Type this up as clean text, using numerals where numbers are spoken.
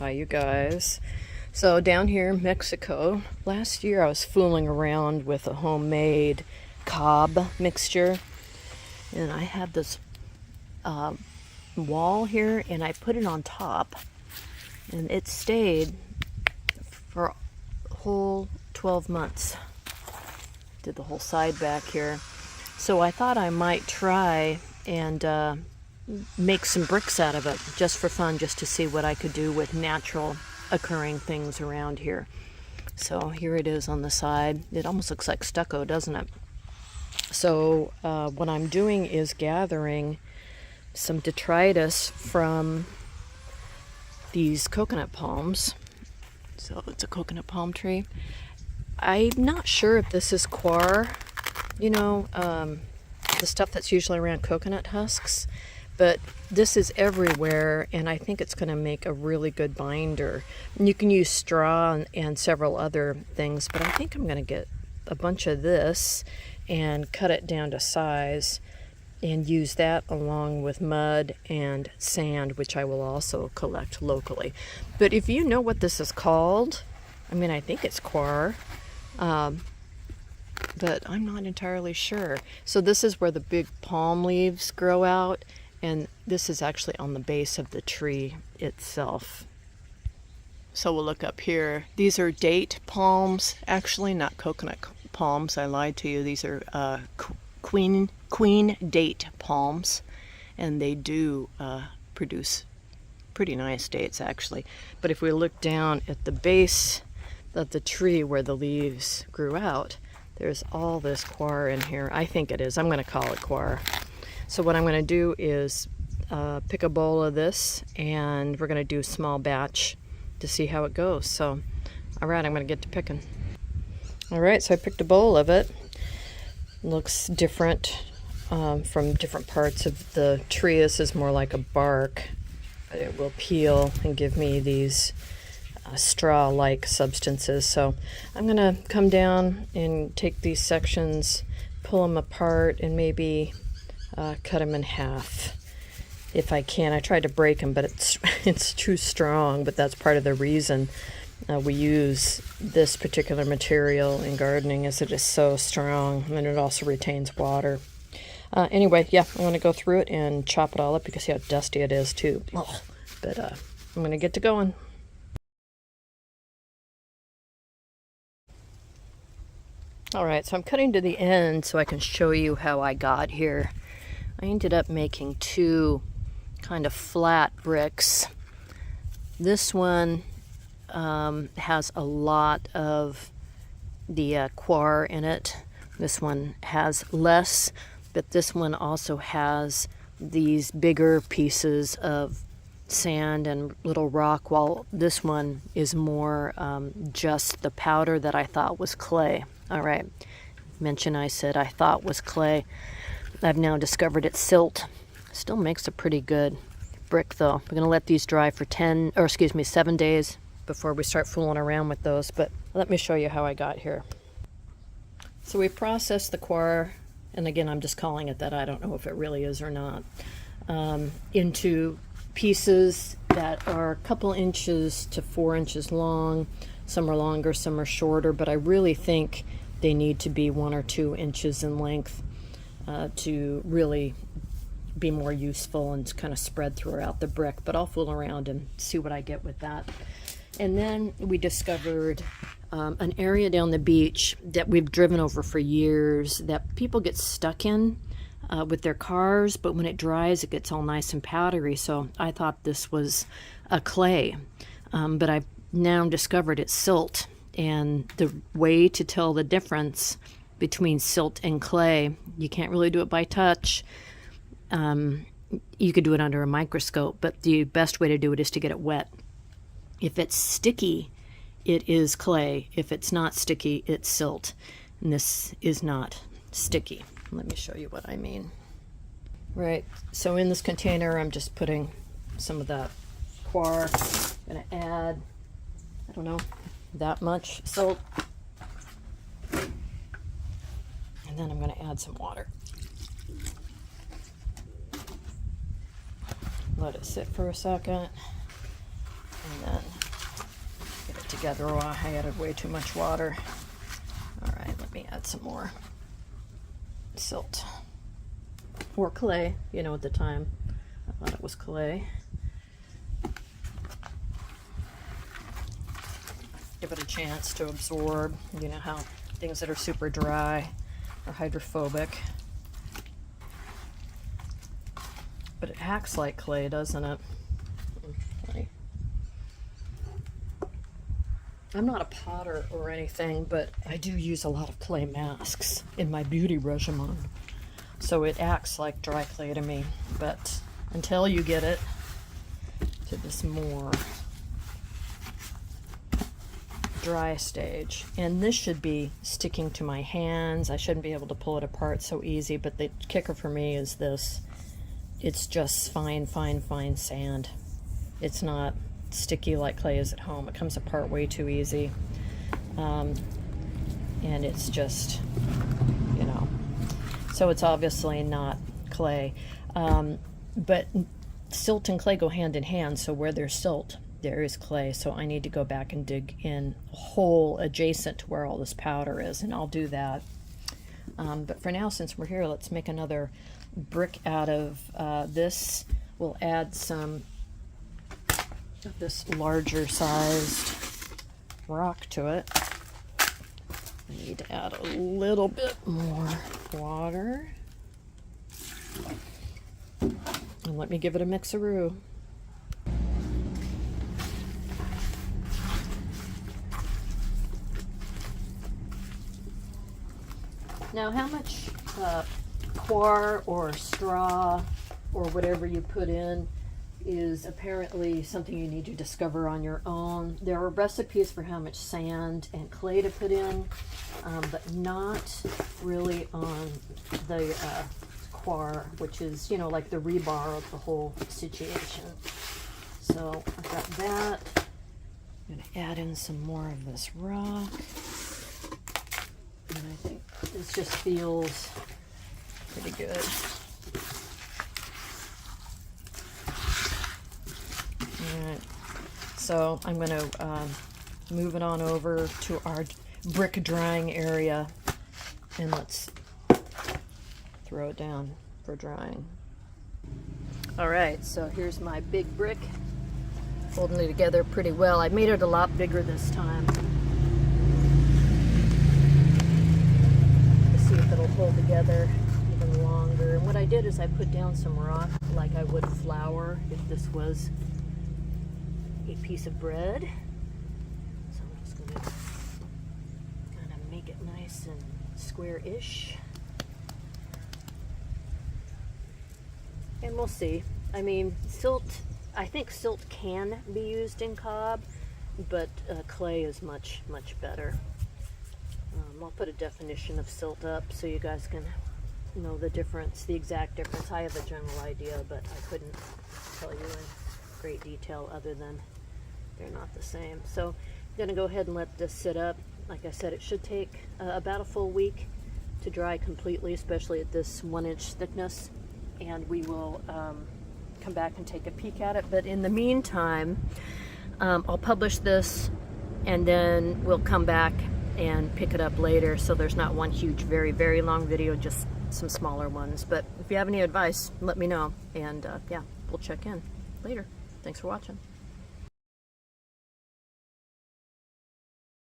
Hi you guys. So down here in Mexico, last year I was fooling around with a homemade Cob mixture, and I had this wall here and I put it on top and it stayed for a whole 12 months. Did the whole side back here. So I thought I might try and make some bricks out of it just for fun, just to see what I could do with natural occurring things around here. So here it is on the side. It almost looks like stucco, doesn't it? So what I'm doing is gathering some detritus from these coconut palms. So it's a coconut palm tree. I'm not sure if this is coir, you know, the stuff that's usually around coconut husks, but this is everywhere, and I think it's going to make a really good binder. And you can use straw and several other things, but I think I'm going to get a bunch of this and cut it down to size and use that along with mud and sand, which I will also collect locally. But if you know what this is called, I mean, I think it's coir, but I'm not entirely sure. So this is where the big palm leaves grow out, and this is actually on the base of the tree itself. So we'll look up here. These are date palms, actually not coconut palms. I lied to you. These are queen date palms, and they do produce pretty nice dates actually. But if we look down at the base of the tree where the leaves grew out, there's all this coir in here. I think it is. I'm going to call it coir. So what I'm going to do is pick a bowl of this, and we're going to do a small batch to see how it goes. So, all right, I'm going to get to picking. All right, so I picked a bowl of it. Looks different from different parts of the tree. This is more like a bark, but it will peel and give me these straw-like substances. So I'm going to come down and take these sections, pull them apart, and maybe cut them in half if I can. I tried to break them, but it's too strong, but that's part of the reason we use this particular material in gardening, is it is so strong, and it also retains water. Anyway, yeah, I'm going to go through it and chop it all up. You can see how dusty it is too. Oh, but I'm going to get to going. All right, so I'm cutting to the end so I can show you how I got here. I ended up making two kind of flat bricks. This one has a lot of the coir in it. This one has less, but this one also has these bigger pieces of sand and little rock, while this one is more just the powder that I thought was clay. All right, I said I thought was clay. I've now discovered it's silt. Still makes a pretty good brick though. We're gonna let these dry for 7 days before we start fooling around with those, but let me show you how I got here. So we processed the coir, and again, I'm just calling it that. I don't know if it really is or not, into pieces that are a couple inches to 4 inches long. Some are longer, some are shorter, but I really think they need to be 1 or 2 inches in length to really be more useful and kind of spread throughout the brick. But I'll fool around and see what I get with that. And then we discovered an area down the beach that we've driven over for years that people get stuck in with their cars, but when it dries it gets all nice and powdery. So I thought this was a clay, but I've now discovered it's silt. And the way to tell the difference between silt and clay, you can't really do it by touch. You could do it under a microscope, but the best way to do it is to get it wet. If it's sticky, it is clay. If it's not sticky, it's silt. And this is not sticky. Let me show you what I mean. Right, so in this container, I'm just putting some of that coir. I'm gonna add, I don't know, that much salt. And then I'm gonna add some water. Let it sit for a second. And then together. Oh, I added way too much water. All right, let me add some more silt. Or clay, you know, at the time I thought it was clay. Give it a chance to absorb. You know how things that are super dry are hydrophobic. But it acts like clay, doesn't it? I'm not a potter or anything, but I do use a lot of clay masks in my beauty regimen. So it acts like dry clay to me. But until you get it to this more dry stage, and this should be sticking to my hands. I shouldn't be able to pull it apart so easy, but the kicker for me is this. It's just fine, fine, fine sand. It's not sticky like clay is at home. It comes apart way too easy. And it's just, you know, so it's obviously not clay. But silt and clay go hand in hand, so where there's silt, there is clay. So I need to go back and dig in a hole adjacent to where all this powder is, and I'll do that. But for now, since we're here, let's make another brick out of this. We'll add some of this larger sized rock to it. I need to add a little bit more water. And let me give it a mixeroo. Now, how much coir or straw or whatever you put in is apparently something you need to discover on your own. There are recipes for how much sand and clay to put in, but not really on the coir, which is, you know, like the rebar of the whole situation. So I've got that. I'm going to add in some more of this rock. And I think this just feels pretty good. Alright, so I'm going to move it on over to our brick drying area, and let's throw it down for drying. Alright, so here's my big brick, holding it together pretty well. I made it a lot bigger this time. Let's see if it'll hold together even longer. And what I did is I put down some rock like I would flour if this was a piece of bread. So I'm just going to kind of make it nice and square-ish. And we'll see. I mean, silt, I think silt can be used in Cob, but clay is much, much better. I'll put a definition of silt up so you guys can know the difference, the exact difference. I have a general idea, but I couldn't tell you in great detail other than they're not the same. So I'm going to go ahead and let this sit up. Like I said, it should take about a full week to dry completely, especially at this 1-inch thickness. And we will come back and take a peek at it. But in the meantime, I'll publish this and then we'll come back and pick it up later, so there's not one huge, very, very long video, just some smaller ones. But if you have any advice, let me know, and yeah, we'll check in later. Thanks for watching.